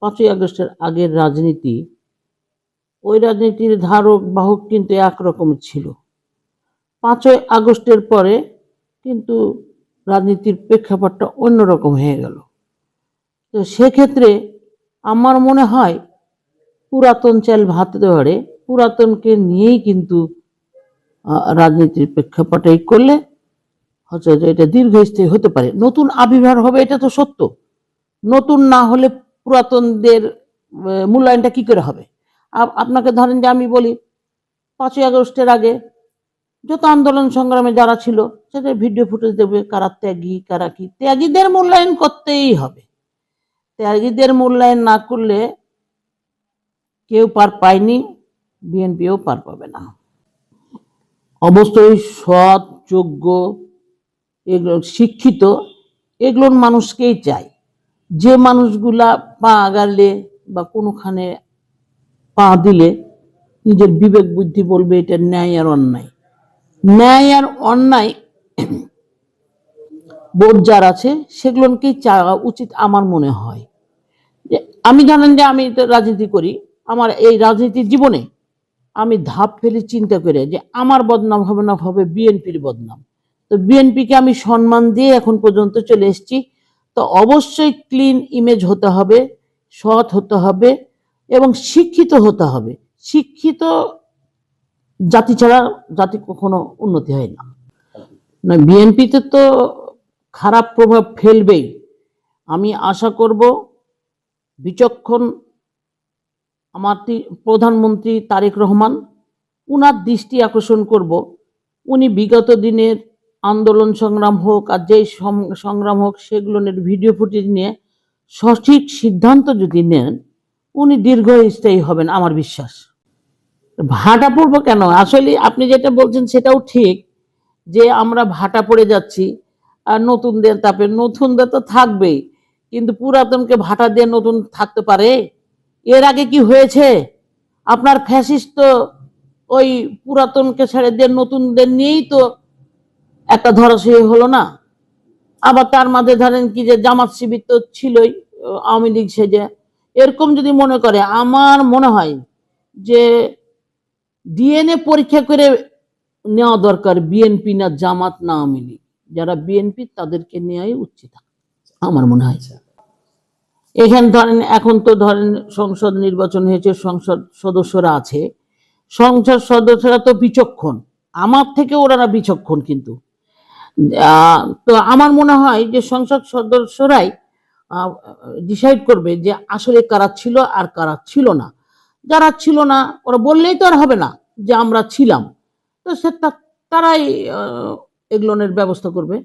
5ই আগস্টের আগের রাজনীতি, ওই রাজনীতির ধারক বাহক কিন্তু একরকমের ছিল। 5ই আগস্টের পরে কিন্তু রাজনীতির প্রেক্ষাপটটা অন্যরকম হয়ে গেল। তো সেক্ষেত্রে আমার মনে হয় পুরাতন চাল ভাতে ধরে, পুরাতনকে নিয়েই কিন্তু রাজনীতির প্রেক্ষাপটে করলে হচ্ছে যে এটা দীর্ঘস্থায়ী হতে পারে। নতুন আবির্ভাব হবে, এটা তো সত্য। নতুন না হলে পুরাতনদের মূল্যায়নটা কি করে হবে? আপনাকে ধরেন যে আমি বলি 5ই আগস্টের আগে যত আন্দোলন সংগ্রামে যারা ছিল সেটা ভিডিও ফুটেজ দেবে, কারা ত্যাগী কারা কি। ত্যাগীদের মূল্যায়ন করতেই হবে। ত্যাগীদের মূল্যায়ন না করলে কেউ পার পায়নি, বিএনপিও পার পাবে না। অবশ্যই সৎ, যোগ্য, এগুলো শিক্ষিত, এগুলোর মানুষকেই চাই। যে মানুষগুলা পা আগালে বা কোনোখানে পা দিলে নিজের বিবেক বুদ্ধি বলবে এটা ন্যায় আর অন্যায়। ন্যায় আর অন্যায় বোধ যার আছে সেগুলোকেই চাওয়া উচিত আমার মনে হয়। যে আমি জানেন যে আমি রাজনীতি করি, আমার এই রাজনীতির জীবনে আমি ধাপ ফেলে চিন্তা করে যে আমার বদনাম হবে না, হবে বিএনপির বদনাম। তো বিএনপিকে আমি সম্মান দিয়ে এখন পর্যন্ত চলে এসেছি। তো অবশ্যই ক্লিন ইমেজ হতে হবে, সৎ হতে হবে এবং শিক্ষিত হতে হবে। শিক্ষিত জাতি ছাড়া জাতি কখনো উন্নতি হয় না। বিএনপিতে তো খারাপ প্রভাব ফেলবেই। আমি আশা করব বিচক্ষণ আমার প্রধানমন্ত্রী তারেক রহমান, উনার দৃষ্টি আকর্ষণ করব। উনি বিগত দিনের আন্দোলন সংগ্রাম হোক আর যেই সংগ্রাম হোক সেগুলোর ভিডিও ফুটেজ নিয়ে সঠিক সিদ্ধান্ত যদি নেন, উনি দীর্ঘস্থায়ী হবেন আমার বিশ্বাস। ভাটা পড়বো কেন? আসলে আপনি যেটা বলছেন সেটাও ঠিক, যে আমরা ভাটা পড়ে যাচ্ছি আর নতুনদের তাপে। নতুনদের তো থাকবেই, কিন্তু পুরাতনকে ভাটা দিয়ে নতুন থাকতে পারে? এর আগে কি হয়েছে? আপনার ফ্যাসিস্ট তো ওই পুরাতনকে ছেড়ে দিয়ে নতুনদের নিয়েই তো একটা ধরাশয়ী হলো না? আবার তার মাঝে ধরেন কি যে জামাত শিবির তো ছিলই, আওয়ামী লীগ সেজে। এরকম যদি মনে করে, আমার মনে হয় যে ডিএনএ পরীক্ষা করে নেওয়া দরকার, বিএনপি না জামাত না আওয়ামী লীগ। যারা বিএনপি তাদেরকে নেওয়াই উচিত আমার মনে হয়। এখানে ধরেন এখন তো ধরেন সংসদ নির্বাচন হয়েছে, সংসদ সদস্যরা আছে, সংসদ সদস্যরা তো বিচক্ষণ, আমার থেকে ওরা বিচক্ষণ। কিন্তু তো আমার মনে হয় যে সংসদ সদস্যরাই ডিসাইড করবে যে আসলে কারা ছিল আর কারা ছিল না। যারা ছিল না ওরা বললেই তো আর হবে না যে আমরা ছিলাম। তো সেটা তারাই এগুলোর ব্যবস্থা করবে।